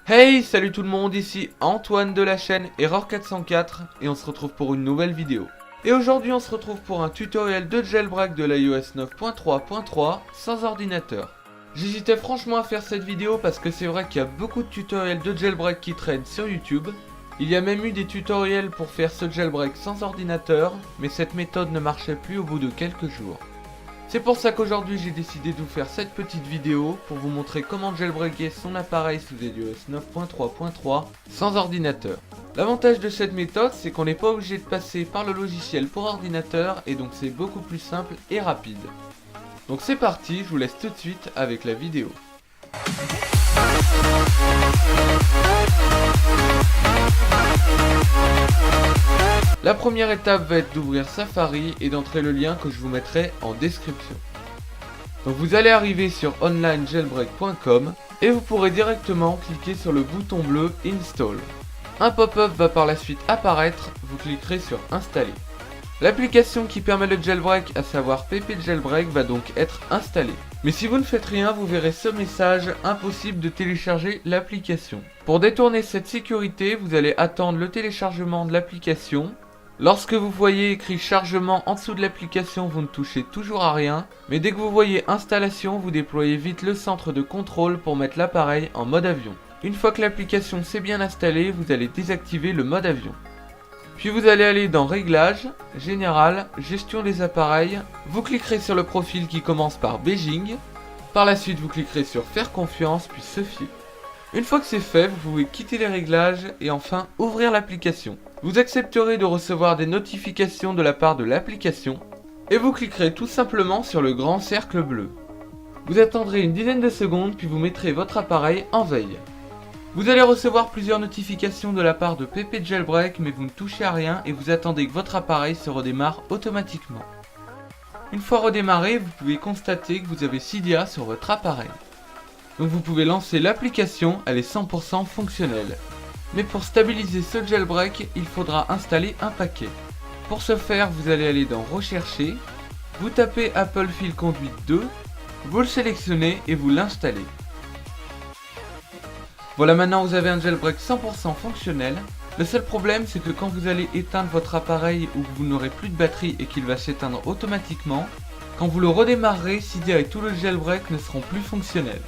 Hey, salut tout le monde, ici Antoine de la chaîne Error404 et on se retrouve pour une nouvelle vidéo. Et aujourd'hui on se retrouve pour un tutoriel de jailbreak de l'iOS 9.3.3 sans ordinateur. J'hésitais franchement à faire cette vidéo parce que c'est vrai qu'il y a beaucoup de tutoriels de jailbreak qui traînent sur YouTube. Il y a même eu des tutoriels pour faire ce jailbreak sans ordinateur, mais cette méthode ne marchait plus au bout de quelques jours. C'est pour ça qu'aujourd'hui j'ai décidé de vous faire cette petite vidéo pour vous montrer comment jailbreaker son appareil sous iOS 9.3.3 sans ordinateur. L'avantage de cette méthode, c'est qu'on n'est pas obligé de passer par le logiciel pour ordinateur et donc c'est beaucoup plus simple et rapide. Donc c'est parti, je vous laisse tout de suite avec la vidéo. La première étape va être d'ouvrir Safari et d'entrer le lien que je vous mettrai en description. Donc vous allez arriver sur onlinejailbreak.com et vous pourrez directement cliquer sur le bouton bleu Install. Un pop-up va par la suite apparaître, vous cliquerez sur Installer. L'application qui permet le jailbreak, à savoir PP Jailbreak, va donc être installée. Mais si vous ne faites rien, vous verrez ce message: impossible de télécharger l'application. Pour détourner cette sécurité, vous allez attendre le téléchargement de l'application. Lorsque vous voyez écrit chargement en dessous de l'application, vous ne touchez toujours à rien. Mais dès que vous voyez installation, vous déployez vite le centre de contrôle pour mettre l'appareil en mode avion. Une fois que l'application s'est bien installée, vous allez désactiver le mode avion. Puis vous allez aller dans Réglages, Général, Gestion des appareils. Vous cliquerez sur le profil qui commence par Beijing. Par la suite, vous cliquerez sur Faire confiance, puis Se fier. Une fois que c'est fait, vous pouvez quitter les réglages et enfin ouvrir l'application. Vous accepterez de recevoir des notifications de la part de l'application et vous cliquerez tout simplement sur le grand cercle bleu. Vous attendrez une dizaine de secondes puis vous mettrez votre appareil en veille. Vous allez recevoir plusieurs notifications de la part de PP Jailbreak, mais vous ne touchez à rien et vous attendez que votre appareil se redémarre automatiquement. Une fois redémarré, vous pouvez constater que vous avez Cydia sur votre appareil. Donc vous pouvez lancer l'application, elle est 100% fonctionnelle. Mais pour stabiliser ce jailbreak, il faudra installer un paquet. Pour ce faire, vous allez aller dans Rechercher, vous tapez Apple File Conduit 2, vous le sélectionnez et vous l'installez. Voilà, maintenant vous avez un jailbreak 100% fonctionnel. Le seul problème, c'est que quand vous allez éteindre votre appareil ou que vous n'aurez plus de batterie et qu'il va s'éteindre automatiquement, quand vous le redémarrerez, Cydia et tout le jailbreak ne seront plus fonctionnels.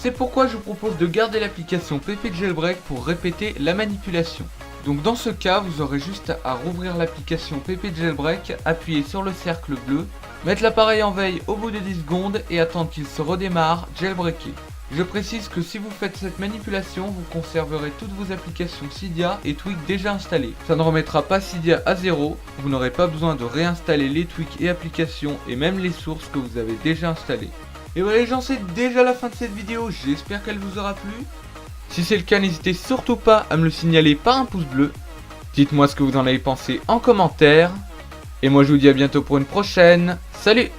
C'est pourquoi je vous propose de garder l'application PP Jailbreak pour répéter la manipulation. Donc dans ce cas, vous aurez juste à rouvrir l'application PP Jailbreak, appuyer sur le cercle bleu, mettre l'appareil en veille au bout de 10 secondes et attendre qu'il se redémarre, jailbreaker. Je précise que si vous faites cette manipulation, vous conserverez toutes vos applications Cydia et Tweak déjà installées. Ça ne remettra pas Cydia à zéro, vous n'aurez pas besoin de réinstaller les tweaks et applications et même les sources que vous avez déjà installées. Et voilà les gens, c'est déjà la fin de cette vidéo, j'espère qu'elle vous aura plu. Si c'est le cas, n'hésitez surtout pas à me le signaler par un pouce bleu. Dites-moi ce que vous en avez pensé en commentaire. Et moi je vous dis à bientôt pour une prochaine. Salut!